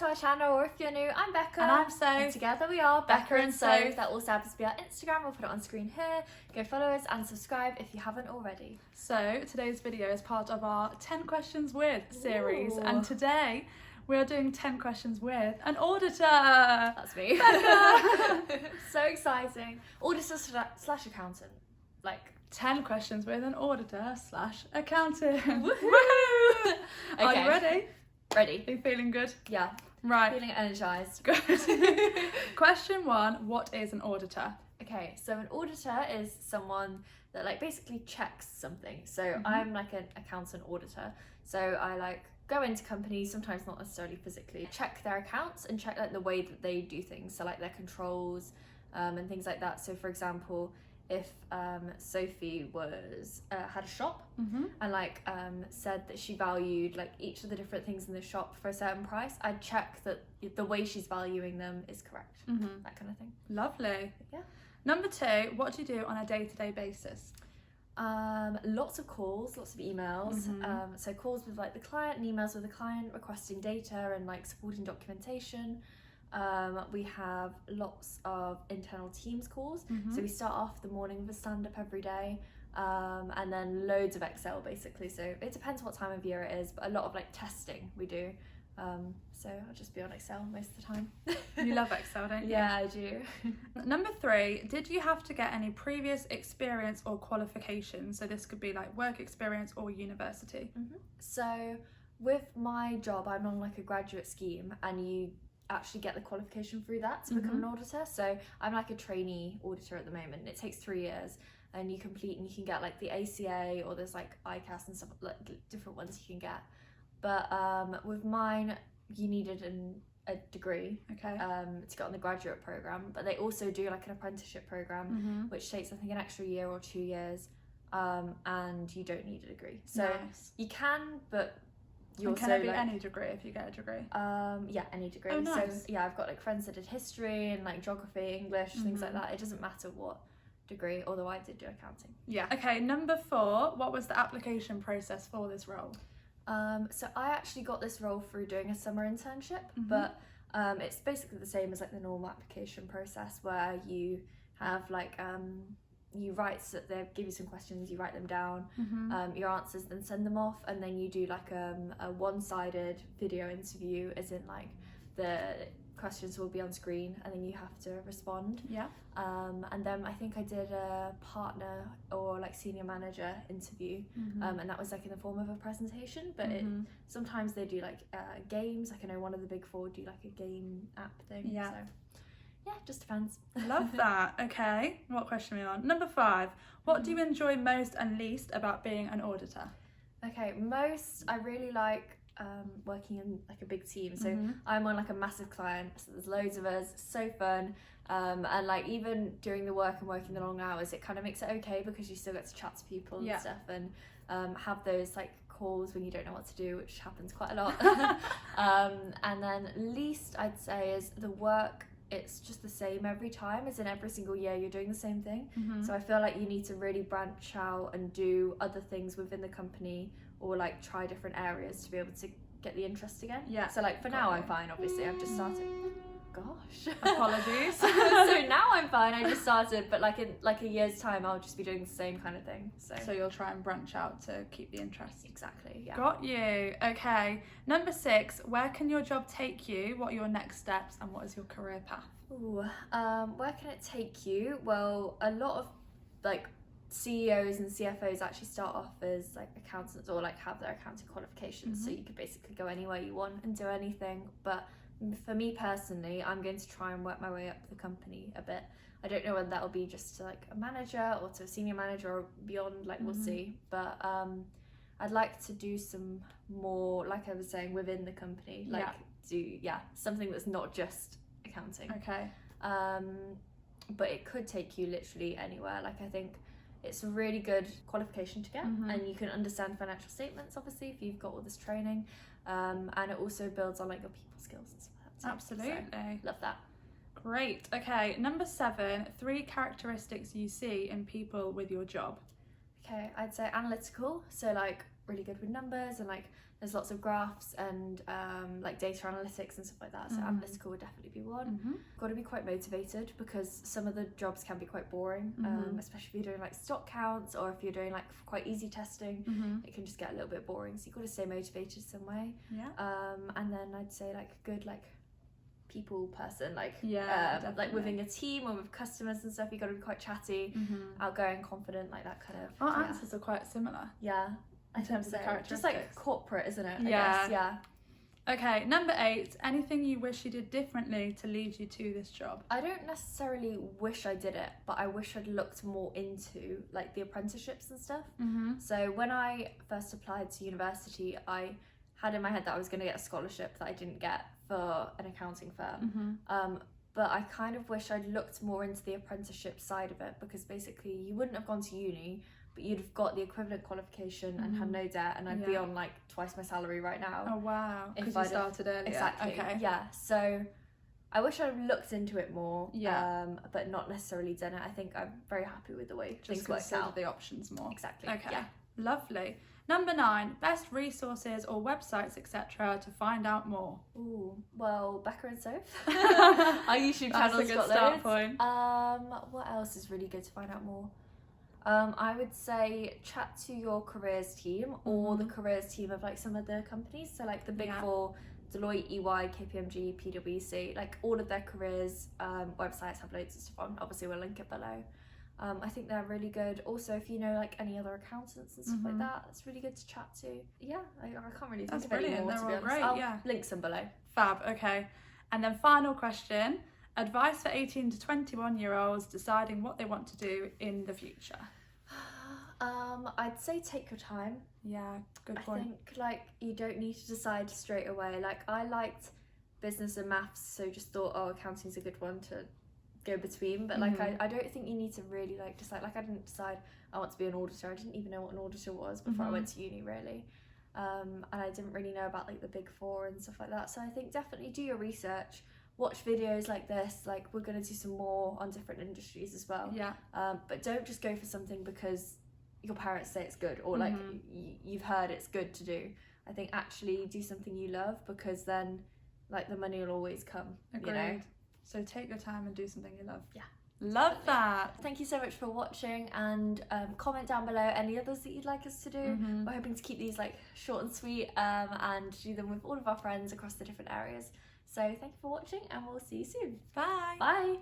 to our channel, or if you're new, I'm Becca. And I'm Soph. And together we are Becca and Soph. That also happens to be our Instagram. We'll put it on screen here. Go follow us and subscribe if you haven't already. So today's video is part of our 10 Questions With series. Ooh. And today we are doing 10 questions with an auditor. That's me. Becca. So exciting. Auditor slash accountant. Like 10 questions with an auditor slash accountant. Woohoo! Are Okay. you ready? Ready. Are you feeling good? Yeah. Right. Feeling energized. Good. Question 1. What is an auditor? Okay, so an auditor is someone that like basically checks something. So I'm like an accountant auditor. So I like go into companies, sometimes not necessarily physically, check their accounts and check like the way that they do things. So like their controls and things like that. So for example, if Sophie was had a shop and like said that she valued like each of the different things in the shop for a certain price, I'd check that the way she's valuing them is correct. That kind of thing. Lovely. Yeah. Number 2, what do you do on a day-to-day basis? Lots of calls, lots of emails. So calls with like the client and emails with the client requesting data and like supporting documentation. We have lots of internal Teams calls. So we start off the morning with a stand-up every day, and then loads of Excel basically. So it depends what time of year it is, but a lot of like testing we do. So I'll just be on Excel most of the time. You love Excel, don't you? Yeah, I do. Number 3, did you have to get any previous experience or qualifications? So this could be like work experience or university. So with my job, I'm on like a graduate scheme, and you actually get the qualification through that to become an auditor. So I'm like a trainee auditor at the moment. It takes 3 years, and you complete and you can get like the ACA, or there's like ICAS and stuff, like different ones you can get. But with mine, you needed a degree to get on the graduate program, but they also do like an apprenticeship program which takes I think an extra year or 2 years, and you don't need a degree. So you can, but you and also can it be like, any degree if you get a degree? yeah, any degree. Oh, nice. So yeah, I've got like friends that did history and like geography, English, things like that. It doesn't matter what degree, although I did do accounting. Yeah. Okay, number 4, what was the application process for this role? So I actually got this role through doing a summer internship, but it's basically the same as like the normal application process, where you have like you write, so they give you some questions, you write them down, your answers, then send them off, and then you do like a one-sided video interview, as in like the questions will be on screen and then you have to respond. And then I think I did a partner or like senior manager interview, and that was like in the form of a presentation, but sometimes they do like games, like I know one of the big 4 do like a game app thing. So yeah, just depends. Love that. Okay, what question are we on? Number 5, what do you enjoy most and least about being an auditor? Okay, most, I really like working in like a big team. So I'm on like a massive client, so there's loads of us, it's so fun, and like even doing the work and working the long hours, it kind of makes it okay because you still get to chat to people and stuff, and have those like calls when you don't know what to do, which happens quite a lot. And then least I'd say is the work. It's just the same every time, as in every single year you're doing the same thing. So I feel like you need to really branch out and do other things within the company, or like try different areas to be able to get the interest again. So like for now I'm fine, obviously I've just started. Gosh, apologies. So now I'm fine, I just started, but like in like a year's time I'll just be doing the same kind of thing. So you'll try and branch out to keep the interest. Exactly, yeah. Got you. Okay, number 6, where can your job take you? What are your next steps and what is your career path? Ooh, where can it take you? Well, a lot of like CEOs and CFOs actually start off as like accountants, or like have their accounting qualifications, so you could basically go anywhere you want and do anything. But for me personally, I'm going to try and work my way up the company a bit. I don't know whether that'll be just to like a manager or to a senior manager or beyond, like we'll see. But I'd like to do some more, like I was saying, within the company, like do something that's not just accounting. Okay. But it could take you literally anywhere. Like I think it's a really good qualification to get, and you can understand financial statements obviously if you've got all this training, and it also builds on like your people skills and stuff like that. Absolutely. So, love that. Great. Okay, number 7, 3 characteristics you see in people with your job. Okay, I'd say analytical, so like really good with numbers and like there's lots of graphs and like data analytics and stuff like that, so analytical would definitely be one. Got to be quite motivated because some of the jobs can be quite boring, especially if you're doing like stock counts or if you're doing like quite easy testing, it can just get a little bit boring, so you've got to stay motivated some way. And then I'd say like a good like people person, like like within a team or with customers and stuff, you got to be quite chatty, outgoing, confident, like that kind of. Our answers are quite similar. In terms of the characteristics. Just like corporate, isn't it? I guess. Okay, number 8, anything you wish you did differently to lead you to this job? I don't necessarily wish I did it, but I wish I'd looked more into like the apprenticeships and stuff. So when I first applied to university, I had in my head that I was going to get a scholarship that I didn't get for an accounting firm. But I kind of wish I'd looked more into the apprenticeship side of it, because basically you wouldn't have gone to uni, but you'd have got the equivalent qualification and had no debt, and I'd be on like twice my salary right now. Oh wow, because you started earlier. Exactly. Okay. Yeah, so I wish I'd looked into it more, but not necessarily done it. I think I'm very happy with the way things worked out. The options more. Exactly. Okay, yeah. Lovely. Number 9, best resources or websites, etc. to find out more. Ooh, well, Becca and Soph. Our YouTube channel's got start those. Point. What else is really good to find out more? I would say chat to your careers team or the careers team of like some of the companies. So like the big 4, Deloitte, EY, KPMG, PwC, like all of their careers websites have loads of stuff on. Obviously we'll link it below. I think they're really good. Also, if you know like any other accountants and stuff like that, it's really good to chat to. Yeah, I can't really think of any more, to be honest. Great, I'll link some below. Fab, okay. And then final question, advice for 18 to 21-year-olds deciding what they want to do in the future. I'd say take your time. Yeah, good point. I think like you don't need to decide straight away. Like I liked business and maths, so just thought, oh, accounting's a good one to go between, but like I don't think you need to really like decide. Like I didn't decide I want to be an auditor. I didn't even know what an auditor was before I went to uni, really. And I didn't really know about like the big 4 and stuff like that, so I think definitely do your research, watch videos like this. Like we're going to do some more on different industries as well, but don't just go for something because your parents say it's good or like you've heard it's good to do. I think actually do something you love, because then like the money will always come. Agreed. You know? So take your time and do something you love. Yeah. Love that. Thank you so much for watching, and comment down below any others that you'd like us to do. We're hoping to keep these like short and sweet and do them with all of our friends across the different areas. So thank you for watching, and we'll see you soon. Bye. Bye.